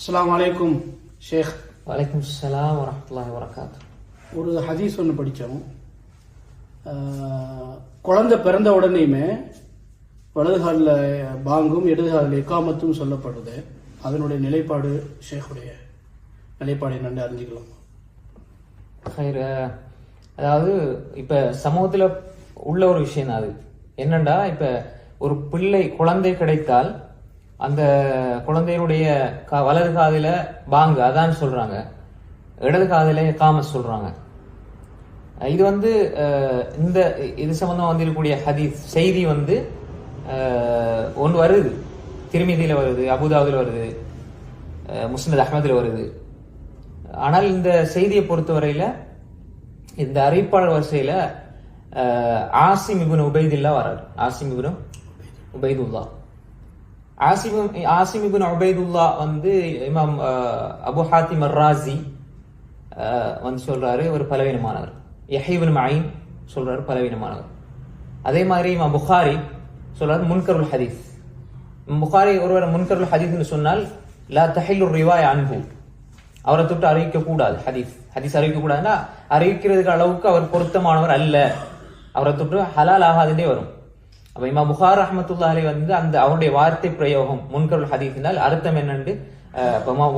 அஸ்ஸலாமு அலைக்கும் ஷேக். வலைக்கும் ஸலாம் வரஹ்மத்துல்லாஹி வபரகாத்து. ஒரு ஹதீஸ் ஒன்று படித்தோம். குழந்தை பிறந்த உடனேயுமே வலது காலில் பாங்கும் இடது காலில் இக்காமத்தும் சொல்லப்படுது. அதனுடைய நிலைப்பாடு ஷேக்குடைய நிலைப்பாடு என்னன்னு அறிஞ்சிக்கலாம். அதாவது இப்ப சமூகத்துல உள்ள ஒரு விஷயம் தான். அது என்னண்டா, இப்ப ஒரு குழந்தை கிடைத்தால் அந்த குழந்தையுடைய வலது காதில பாங்கு அதான் சொல்றாங்க, இடது காதில இகாமத் சொல்றாங்க. இது இந்த இது சம்பந்தமா வந்திருக்கக்கூடிய ஹதீஸ் செய்தி ஒன்று வருது, திருமிதியில வருது, அபுதாவுல வருது, முஸ்னத் அஹ்மதுல வருது. ஆனால் இந்த செய்தியை பொறுத்தவரையில இந்த அறிவிப்பாளர் வரிசையில ஆசிம் இப்னு உபைதுல்லா வராரு. ஆசிம் இப்னு உபைதுல்லா ஆசிம் இப்னு உபைதுல்லா இமாம் அபு ஹாத்திம் அர்-ராஸி சொல்றாரு ஒரு பலவீனமானவர். யஹ்யா இப்னு மঈன் சொல்றாரு பலவீனமானவர். அதே மாதிரி இமாம் புகாரி சொல்றாரு முன்கருல் ஹதீஸ். புகாரி ஒருவர் முன்கருல் ஹதீஸ்னு சொன்னால் லா தஹில்லு ரிவாயா அன்ஹு, அவரை தொட்டு அறிவிக்க கூடாது. ஹதீஸ் அறிவிக்க கூடாதுன்னா அறிவிக்கிறதுக்கு அளவுக்கு அவர் பொருத்தமானவர் அல்ல, அவரை தொட்டு ஹலால் ஆகாதுன்னே வரும். அப்ப இமாம் புகார் ரஹ்மத்துல்லாஹி அந்த அவருடைய வார்த்தை பிரயோகம் முன்கருல் ஹதீஸ்னால் அர்த்தம் என்னன்னு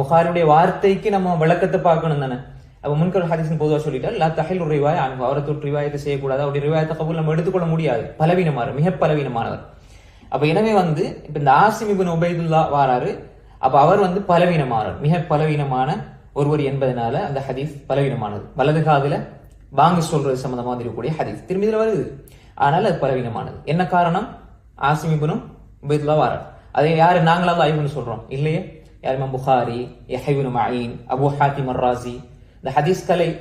புகாரியுடைய வார்த்தைக்கு நம்ம விளக்கத்தை பார்க்கணும் தானே. அப்ப முன்கருல் ஹதீஸ் பொதுவாக சொல்லிட்டால் லா தஹில்லு ரிவாயா அன்ஹு, அவரை தொட்டு ரிவாயத்தை செய்யக்கூடாது, அவருடைய ரிவாயத்தை கபூல் நம்ம எடுத்துக்கொள்ள முடியாது, பலவீனமானவர், மிக பலவீனமானவர். அப்ப எனவே இப்ப இந்த ஆசிம் இப்னு உபைதுல்லா வாராரு. அப்ப அவர் பலவீனமானவர், மிக பலவீனமான ஒருவர் என்பதனால அந்த ஹதீஸ் பலவீனமானது. வலது காதுல பாங்கு சொல்றது சம்பந்தமா இருக்கக்கூடிய ஹதீஸ் திரும்பிதில் வருது, ஆனால் அது பலவீனமானது. என்ன காரணம்? ஆசிம் இப்னு உபைதுல்லா வாரார். அதை யாரு நாங்களாவது ஆய்வுன்னு சொல்றோம் இல்லையே. யார்? இமாம் புகாரி, யஹ்யா இப்னு மঈன், அபு ஹாத்திம் அர்-ராஸி. இந்த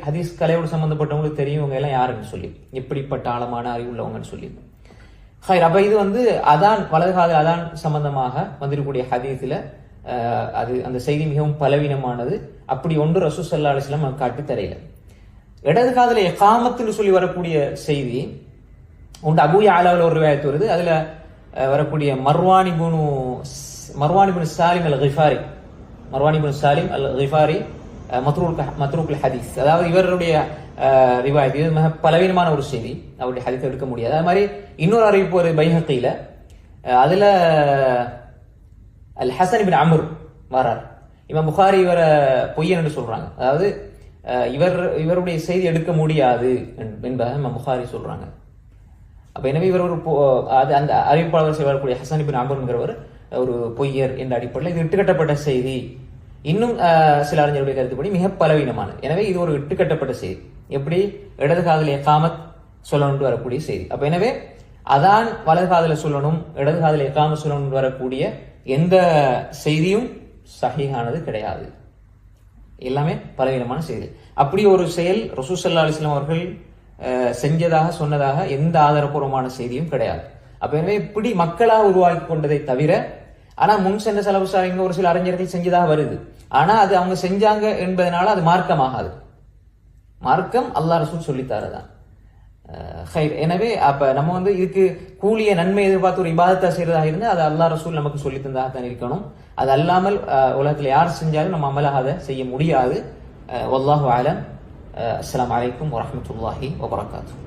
ஹதீஸ் கலையோடு சம்பந்தப்பட்டவங்களுக்கு தெரியும் இவங்க எல்லாம் யாருன்னு சொல்லி, எப்படிப்பட்ட ஆழமான அறிவு உள்ளவங்கன்னு சொல்லி. அப்ப இது அதான் வலது காது அதான் சம்பந்தமாக வந்திருக்கக்கூடிய ஹதீஸ்ல அது அந்த செய்தி மிகவும் பலவீனமானது. அப்படி ஒன்று ரசூல் ஸல்லல்லாஹு அலைஹி வஸல்லம் காட்டி தரையில. இடது காதுல இகாமத்துன்னு சொல்லி வரக்கூடிய செய்தி உண்டு. அபூ யஅலாவுல ஒரு ரிவாயத் வருது. அதுல வரக்கூடிய மர்வான் இப்னு சாலிம் அல்-கிஃபாரி, மத்ரூக் ஹதீஸ், அதாவது இவருடைய ரிவாயத். இது மிக பலவீனமான ஒரு செய்தி, அவருடைய ஹதீஸ் எடுக்க முடியாது. அது மாதிரி இன்னொரு அறிவிப்பு ஒரு பைஹக்கில, அதுல அல் ஹசன் இப்னு அம்ர் வரார். இமாம் புகாரி இவரை பொய்யன் என்று சொல்றாங்க, அதாவது இவருடைய செய்தி எடுக்க முடியாது என்பதை இமாம் புகாரி சொல்றாங்க. அப்ப எனவே இவர் அந்த அறிவிப்பாளர் செய்யக்கூடிய ஹசன் இப்னு அம்ர்ங்கிறவர் ஒரு பொய்யர் என்ற அடிப்படையில் இது இட்டுக்கட்டப்பட்ட செய்தி. இன்னும் சில அறிஞருடைய கருத்துப்படி மிக பலவீனமானது. எனவே இது ஒரு இட்டுக்கட்டப்பட்ட செய்தி. எப்படி? இடது காதல இகாமத் சொல்லணும்னு வரக்கூடிய செய்தி. அப்ப எனவே அதான் வலது காதல சொல்லணும், இடது காதல இகாமத் சொல்லணும்னு வரக்கூடிய எந்த செய்தியும் சஹீஹானது கிடையாது, எல்லாமே பலவீனமான செய்தி. அப்படி ஒரு செயல் ரசூல் ஸல்லல்லாஹு அலைஹி வஸல்லம் அவர்கள் செஞ்சதாக சொன்னதாக எந்த ஆதாரபூர்வமான செய்தியும் கிடையாது. அப்ப எனவே இப்படி மக்களாக உருவாக்கி கொண்டதை தவிர, ஆனா முன் சென்ற செலவுசாரிங்க ஒரு சில அறிஞர்கள் செஞ்சதாக வருது. ஆனா அது அவங்க செஞ்சாங்க என்பதனால அது மார்க்கமாகாது. மார்க்கம் அல்லாஹ் ரசூல் சொல்லித்தாரதான். எனவே அப்ப நம்ம இதுக்கு கூலிய நன்மை எதிர்பார்த்து ஒரு இபாதத்தா செய்யறதாக இருந்தா அது அல்லாஹ் ரசூல் நமக்கு சொல்லி தந்தாகத்தான் இருக்கணும். அது அல்லாமல் உலகத்துல யார் செஞ்சாலும் நம்ம அமலாக அதை செய்ய முடியாது. வல்லாஹு அலம். அஸ்ஸலாமு அலைக்கும் வரஹ்மத்துல்லாஹி வபரகாத்துஹு.